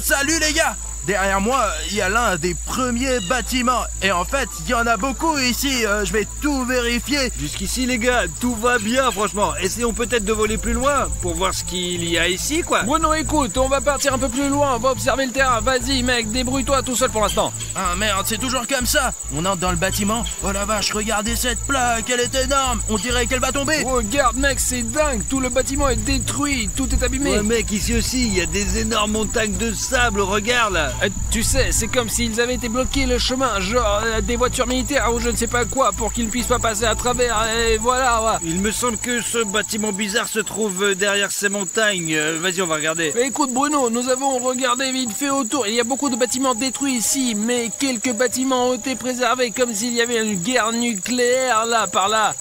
Salut les gars! Derrière moi, il y a l'un des premiers bâtiments. Et en fait, il y en a beaucoup ici. Je vais tout vérifier. Jusqu'ici, les gars, tout va bien, franchement. Essayons peut-être de voler plus loin pour voir ce qu'il y a ici, quoi. Bruno, écoute, on va partir un peu plus loin. On va observer le terrain. Vas-y, mec, débrouille-toi tout seul pour l'instant. Ah merde, c'est toujours comme ça. On entre dans le bâtiment. Oh la vache, regardez cette plaque. Elle est énorme. On dirait qu'elle va tomber. Regarde, mec, c'est dingue. Tout le bâtiment est détruit. Tout est abîmé. Ouais, mec, ici aussi, il y a des énormes montagnes de sable. Regarde, là. Tu sais, c'est comme s'ils avaient été bloqués le chemin, genre des voitures militaires ou je ne sais pas quoi, pour qu'ils ne puissent pas passer à travers, et voilà, ouais. Il me semble que ce bâtiment bizarre se trouve derrière ces montagnes. Vas-y, on va regarder. Écoute Bruno, nous avons regardé vite fait autour. Il y a beaucoup de bâtiments détruits ici, mais quelques bâtiments ont été préservés comme s'il y avait une guerre nucléaire là, par là.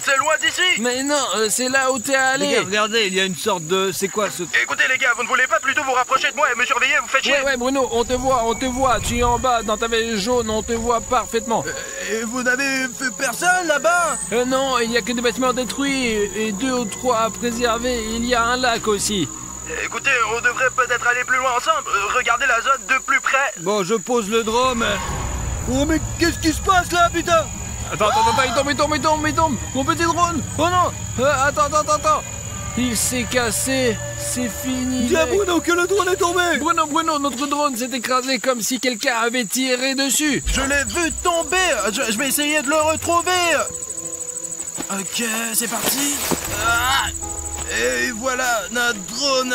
C'est loin d'ici. Mais non, c'est là où t'es allé. Les gars, regardez, il y a une sorte de... C'est quoi ce... Écoutez les gars, vous ne voulez pas plutôt vous rapprocher de moi et me surveiller, vous faites chier. Ouais Bruno, on te voit. Tu es en bas dans ta veste jaune, on te voit parfaitement. Et vous n'avez fait personne là-bas? Non, il y a que des bâtiments détruits et 2 ou 3 à préserver. Il y a un lac aussi. Écoutez, on devrait peut-être aller plus loin ensemble. Regardez la zone de plus près. Bon, je pose le drone. Oh, mais qu'est-ce qui se passe là, putain? Attends, il tombe. Mon petit drone. Oh non. Attends. Il s'est cassé. C'est fini. Dis à Bruno que le drone est tombé. Bruno, notre drone s'est écrasé comme si quelqu'un avait tiré dessus. Je l'ai vu tomber. Je vais essayer de le retrouver. Ok, c'est parti. Et voilà, notre drone.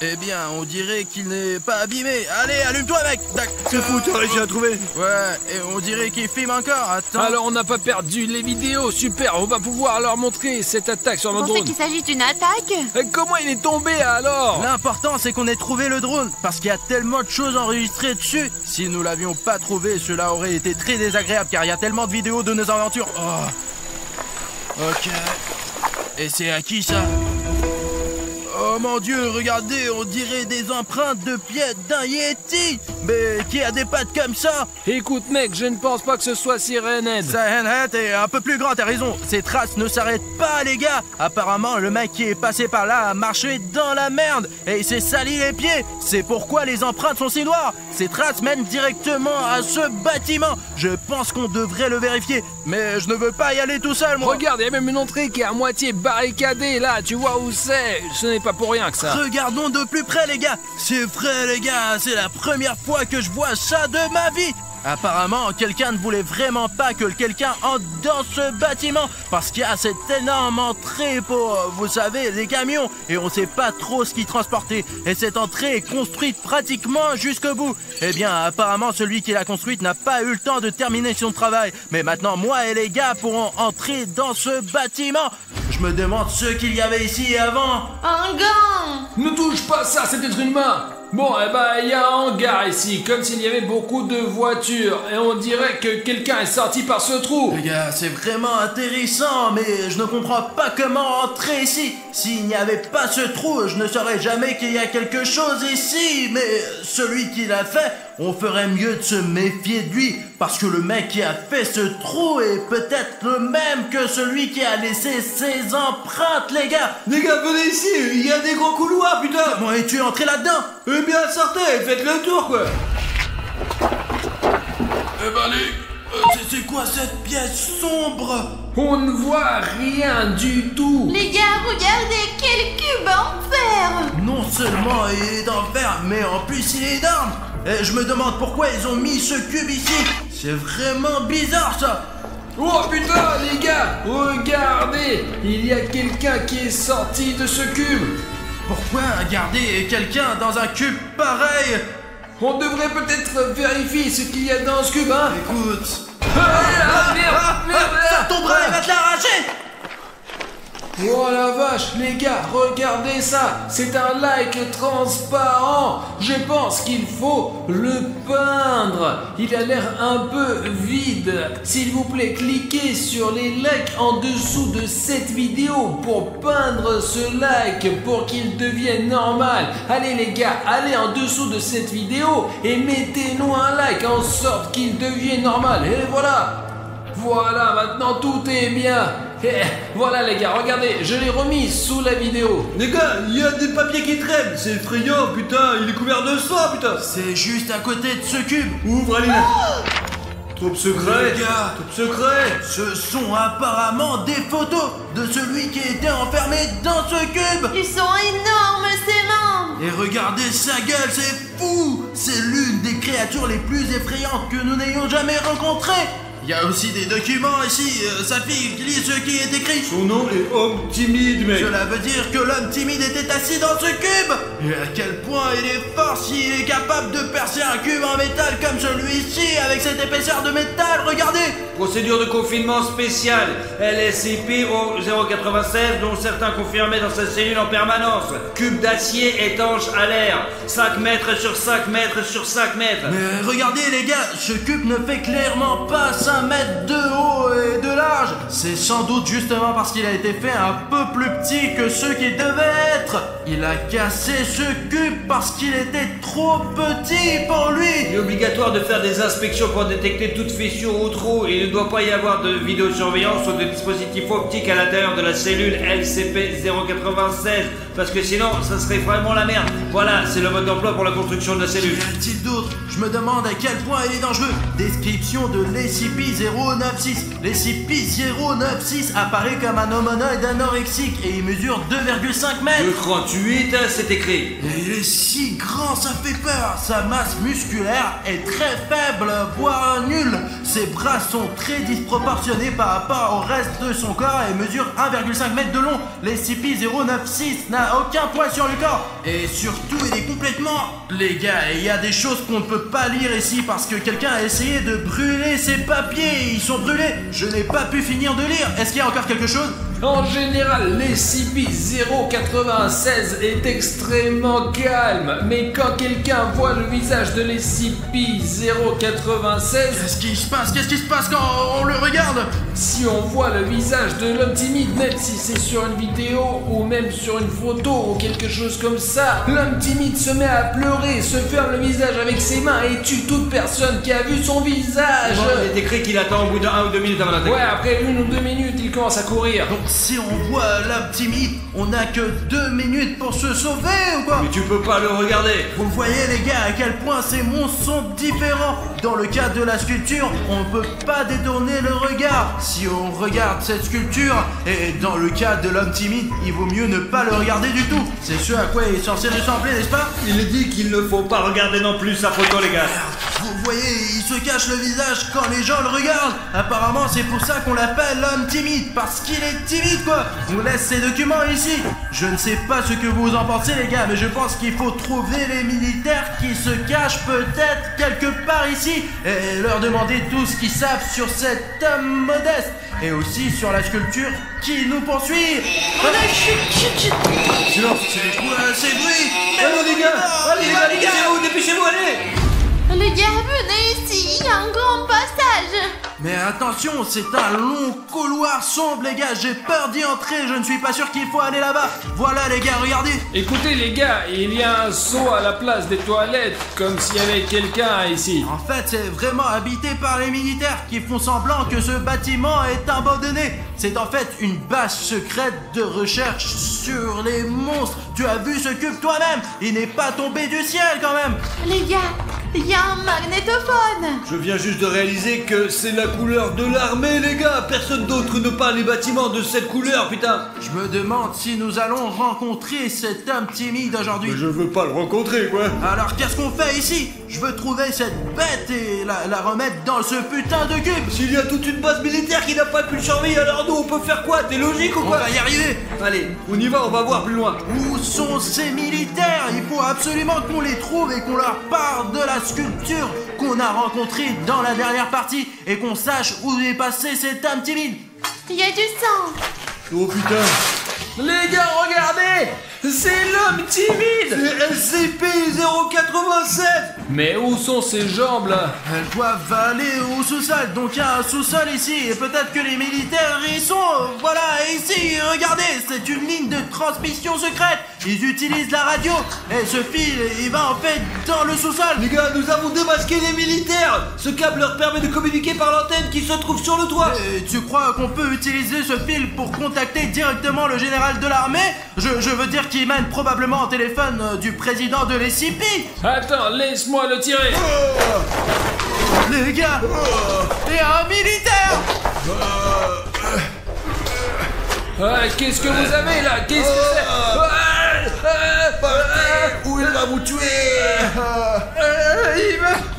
Eh bien, on dirait qu'il n'est pas abîmé. Allez, allume-toi, mec. C'est fou, t'as réussi à trouver. Ouais, et on dirait qu'il filme encore. Attends. Alors, on n'a pas perdu les vidéos. Super, on va pouvoir leur montrer cette attaque sur notre Vous drone. pensez qu'il s'agit d'une attaque? Comment il est tombé alors? L'important, c'est qu'on ait trouvé le drone. Parce qu'il y a tellement de choses enregistrées dessus. Si nous l'avions pas trouvé, cela aurait été très désagréable. Car il y a tellement de vidéos de nos aventures. Oh. Ok. Et c'est à qui ça? Oh mon Dieu, regardez, on dirait des empreintes de pieds d'un Yeti. Mais qui a des pattes comme ça? Écoute mec, je ne pense pas que ce soit Siren Head. Siren Head est un peu plus grand, t'as raison. Ces traces ne s'arrêtent pas, les gars. Apparemment, le mec qui est passé par là a marché dans la merde et il s'est sali les pieds. C'est pourquoi les empreintes sont si noires. Ces traces mènent directement à ce bâtiment. Je pense qu'on devrait le vérifier, mais je ne veux pas y aller tout seul, moi. Regarde, il y a même une entrée qui est à moitié barricadée là, tu vois où c'est? Ce n'est pas pour rien que ça. Regardons de plus près, les gars. C'est vrai, les gars, c'est la première fois que je vois ça de ma vie. Apparemment, quelqu'un ne voulait vraiment pas que quelqu'un entre dans ce bâtiment parce qu'il y a cette énorme entrée pour, vous savez, les camions et on sait pas trop ce qu'ils transportaient. Et cette entrée est construite pratiquement jusqu'au bout. Eh bien, apparemment, celui qui l'a construite n'a pas eu le temps de terminer son travail. Mais maintenant, moi et les gars pourront entrer dans ce bâtiment. Je me demande ce qu'il y avait ici avant. Un gant! Ne touche pas à ça, c'est être humain. Bon, il y a un hangar ici, comme s'il y avait beaucoup de voitures, et on dirait que quelqu'un est sorti par ce trou. Les gars, c'est vraiment intéressant, mais je ne comprends pas comment entrer ici. S'il n'y avait pas ce trou, je ne saurais jamais qu'il y a quelque chose ici, mais celui qui l'a fait, on ferait mieux de se méfier de lui, parce que le mec qui a fait ce trou est peut-être le même que celui qui a laissé ses empreintes, les gars. Les gars, venez ici, il y a des gros couloirs, putain. Comment es-tu entré là-dedans? Eh bien, sortez, faites le tour, quoi. Eh ben, c'est quoi cette pièce sombre? On ne voit rien du tout. Les gars, regardez, quel cube en fer! Non seulement il est d'enfer, mais en plus il est énorme. Et je me demande pourquoi ils ont mis ce cube ici. C'est vraiment bizarre ça. Oh putain les gars, regardez, il y a quelqu'un qui est sorti de ce cube. Pourquoi garder quelqu'un dans un cube pareil? On devrait peut-être vérifier ce qu'il y a dans ce cube, hein. Écoute. Merde, ça tombera, il va te l'arracher. Oh la vache, les gars, regardez ça. C'est un lac transparent. Je pense qu'il faut le peindre. Il a l'air un peu vide. S'il vous plaît, cliquez sur les likes en dessous de cette vidéo pour peindre ce lac pour qu'il devienne normal. Allez les gars, allez en dessous de cette vidéo et mettez-nous un like en sorte qu'il devienne normal. Et voilà. Voilà, maintenant tout est bien. Voilà les gars, regardez, je l'ai remis sous la vidéo. Les gars, il y a des papiers qui traînent, c'est effrayant, putain, il est couvert de sang, putain. C'est juste à côté de ce cube. Ouvre, allez là. Troupe secret, les gars, troupe secret. Ce sont apparemment des photos de celui qui était enfermé dans ce cube. Ils sont énormes, ces mains! Et regardez sa gueule, c'est fou. C'est l'une des créatures les plus effrayantes que nous n'ayons jamais rencontrées. Il y a aussi des documents ici, sa fille lit ce qui est écrit. Son nom est Homme Timide, mec. Cela veut dire que l'homme timide était assis dans ce cube. Et à quel point il est fort s'il est capable de percer un cube en métal comme celui-ci avec cette épaisseur de métal, regardez. Procédure de confinement spéciale, LSCP 096, dont certains confirmaient dans sa cellule en permanence. Cube d'acier étanche à l'air, 5 mètres sur 5 mètres sur 5 mètres. Mais regardez les gars, ce cube ne fait clairement pas 5 mètres de haut et de large. C'est sans doute justement parce qu'il a été fait un peu plus petit que ce qu'il devait être. Il a cassé ce cube parce qu'il était trop petit pour lui. Il est obligatoire de faire des inspections pour détecter toute fissure ou trou. Il ne doit pas y avoir de vidéosurveillance ou de dispositif optique à l'intérieur de la cellule LCP 096, parce que sinon ça serait vraiment la merde. Voilà, c'est le mode d'emploi pour la construction de la cellule. Qu'y a-t-il d'autre? Je me demande à quel point il est dangereux. Description de l'SCP-096. L'SCP-096 apparaît comme un humanoïde anorexique et il mesure 2,5 mètres. 2,38, c'est écrit. Et il est si grand, ça fait peur. Sa masse musculaire est très faible, voire nulle. Ses bras sont très disproportionnés par rapport au reste de son corps et mesure 1,5 mètre de long. L'SCP-096 n'a aucun poids sur le corps. Et surtout, il est complètement... Les gars, il y a des choses qu'on ne peut pas lire ici parce que quelqu'un a essayé de brûler ses papiers. Ils sont brûlés. Je n'ai pas pu finir de lire. Est-ce qu'il y a encore quelque chose? En général, l'SCP-096 est extrêmement calme, mais quand quelqu'un voit le visage de l'SCP-096... Qu'est-ce qui se passe? Qu'est-ce qui se passe quand on le regarde? Si on voit le visage de l'homme timide, même si c'est sur une vidéo ou même sur une photo ou quelque chose comme ça, l'homme timide se met à pleurer, se ferme le visage avec ses mains et tue toute personne qui a vu son visage. Il est écrit qu'il attend au bout d'1 ou 2 minutes avant d'attaquer. Ouais, après 1 ou 2 minutes, il commence à courir. Donc si on voit l'homme timide, on n'a que 2 minutes pour se sauver ou quoi? Mais tu peux pas le regarder. Vous voyez les gars à quel point ces monstres sont différents. Dans le cas de la sculpture, on ne peut pas détourner le regard si on regarde cette sculpture. Et dans le cas de l'homme timide, il vaut mieux ne pas le regarder du tout. C'est ce à quoi il est censé ressembler, n'est-ce pas? Il est dit qu'il ne faut pas regarder non plus sa photo, les gars. Vous voyez, il se cache le visage quand les gens le regardent. Apparemment, c'est pour ça qu'on l'appelle l'homme timide, parce qu'il est timide, quoi. On laisse ces documents ici. Je ne sais pas ce que vous en pensez, les gars, mais je pense qu'il faut trouver les militaires qui se cachent peut-être quelque part ici et leur demander tout ce qu'ils savent sur cet homme modeste et aussi sur la sculpture qui nous poursuit. Silence. C'est quoi ces bruits? Allez les gars, dépêchez-vous, dépêchez-vous, allez. Les gars, venez ici, il y a un grand passage. Mais attention, c'est un long couloir sombre, les gars. J'ai peur d'y entrer. Je ne suis pas sûr qu'il faut aller là-bas. Voilà, les gars, regardez. Écoutez les gars, il y a un seau à la place des toilettes, comme s'il y avait quelqu'un ici. En fait, c'est vraiment habité par les militaires qui font semblant que ce bâtiment est abandonné. C'est en fait une base secrète de recherche sur les monstres. Tu as vu ce cube toi-même? Il n'est pas tombé du ciel quand même. Les gars, il y a un magnétophone. Je viens juste de réaliser que c'est la couleur de l'armée, les gars. Personne d'autre ne peint les bâtiments de cette couleur, putain. Je me demande si nous allons rencontrer cet homme timide aujourd'hui. Mais je veux pas le rencontrer, quoi. Alors qu'est-ce qu'on fait ici? Je veux trouver cette bête et la remettre dans ce putain de cube. S'il y a toute une base militaire qui n'a pas pu le surveiller, alors nous on peut faire quoi? T'es logique ou On quoi? va y arriver. Allez, on y va, on va voir plus loin. Où sont ces militaires? Il faut absolument qu'on les trouve et qu'on leur parle de la sculpture qu'on a rencontrée dans la dernière partie et qu'on sache où est passé cet homme timide. Il y a du sang. Oh putain. Les gars, regardez! C'est l'homme timide! C'est SCP-096. Mais où sont ces jambes là? Elles doivent aller au sous-sol, donc il y a un sous-sol ici, et peut-être que les militaires y sont. Voilà, ici, regardez, c'est une ligne de transmission secrète. Ils utilisent la radio, et ce fil, il va en fait dans le sous-sol. Les gars, nous avons démasqué les militaires. Ce câble leur permet de communiquer par l'antenne qui se trouve sur le toit. Et tu crois qu'on peut utiliser ce fil pour contacter directement le général de l'armée? Je veux dire qu'il mène probablement au téléphone du président de l'SCP. Attends, laisse-moi le tirer. Les gars, il y a un militaire. Qu'est-ce que vous avez là? Qu'est-ce que c'est? Ou il va vous tuer.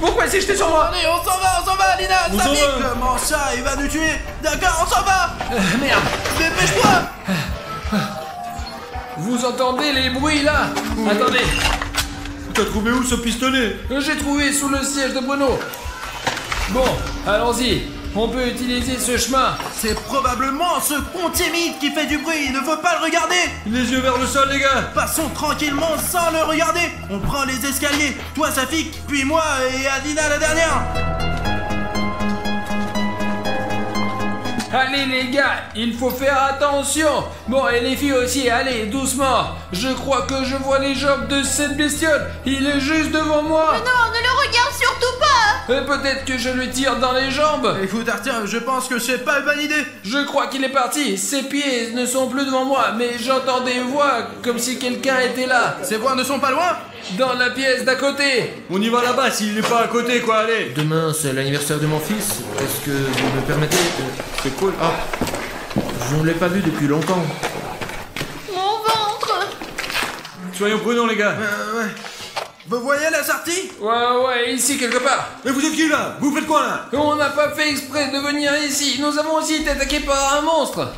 Pourquoi il s'est jeté sur moi? Allez, on s'en va, Alina, ça pique. Comment ça, il va nous tuer? D'accord, on s'en va. Merde. Dépêche-toi. Vous entendez les bruits là? Attendez. T'as trouvé où ce pistolet? J'ai trouvé sous le siège de Bruno. Bon, allons-y. On peut utiliser ce chemin. C'est probablement ce con timide qui fait du bruit, il ne faut pas le regarder. Les yeux vers le sol, les gars. Passons tranquillement sans le regarder. On prend les escaliers, toi Safik, puis moi et Adina la dernière. Allez les gars, il faut faire attention. Bon, et les filles aussi, allez, doucement. Je crois que je vois les jambes de cette bestiole. Il est juste devant moi. Mais non, ne le regarde surtout pas. Peut-être que je lui tire dans les jambes. Écoute Arthur, je pense que c'est pas une bonne idée. Je crois qu'il est parti. Ses pieds ne sont plus devant moi, mais j'entends des voix comme si quelqu'un était là. Ces voix ne sont pas loin. Dans la pièce d'à côté. On y va là-bas s'il n'est pas à côté, quoi, allez. Demain, c'est l'anniversaire de mon fils. Est-ce que vous me permettez? C'est cool. Ah, je ne l'ai pas vu depuis longtemps. Mon ventre. Soyons prudents, les gars. Ouais. Vous voyez la sortie? Ouais, ici quelque part. Mais vous êtes qui, là? Vous faites quoi, là? On n'a pas fait exprès de venir ici. Nous avons aussi été attaqués par un monstre.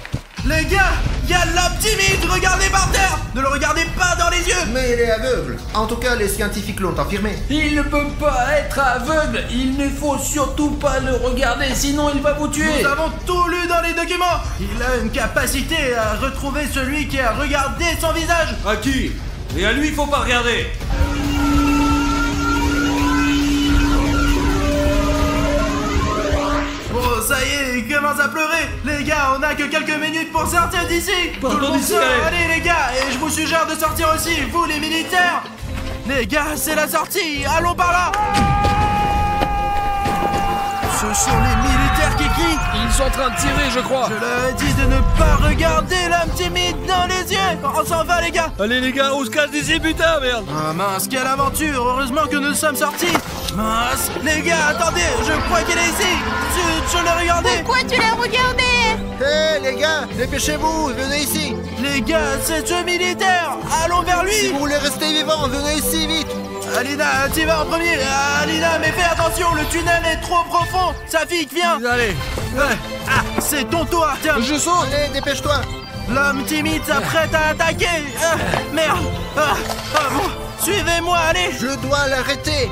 Les gars, il y a l'homme timide, regardez par terre. Ne le regardez pas dans les yeux. Mais il est aveugle. En tout cas, les scientifiques l'ont affirmé. Il ne peut pas être aveugle. Il ne faut surtout pas le regarder, sinon il va vous tuer. Nous avons tout lu dans les documents. Il a une capacité à retrouver celui qui a regardé son visage. À qui? Et à lui, faut pas regarder. Bon, ça y est, il commence à pleurer. Les gars, on a que quelques minutes pour sortir d'ici. Tout le monde d'ici, sort. allez. Allez les gars, et je vous suggère de sortir aussi, vous les militaires. Les gars, c'est la sortie. Allons par là. Ce sont les militaires qui crient. Ils sont en train de tirer, je crois. Je leur ai dit de ne pas regarder l'homme timide dans les yeux. On s'en va les gars. Allez, les gars, on se casse d'ici, putain, merde. Ah mince, quelle aventure. Heureusement que nous sommes sortis. Mince, les gars, attendez, je crois qu'il est ici. Je l'ai regardé. Pourquoi tu l'as regardé? Hé les gars, dépêchez-vous, venez ici. Les gars, c'est ce militaire. Allons vers Si lui. vous voulez rester vivant, venez ici vite. Alina, tu vas en premier. Alina, mais fais attention, le tunnel est trop profond. Safik, viens. Allez. Ah, c'est ton tour, Artyom. Je saute. Allez, dépêche-toi. L'homme timide s'apprête à attaquer. Merde. Bon, suivez-moi, allez. Je dois l'arrêter.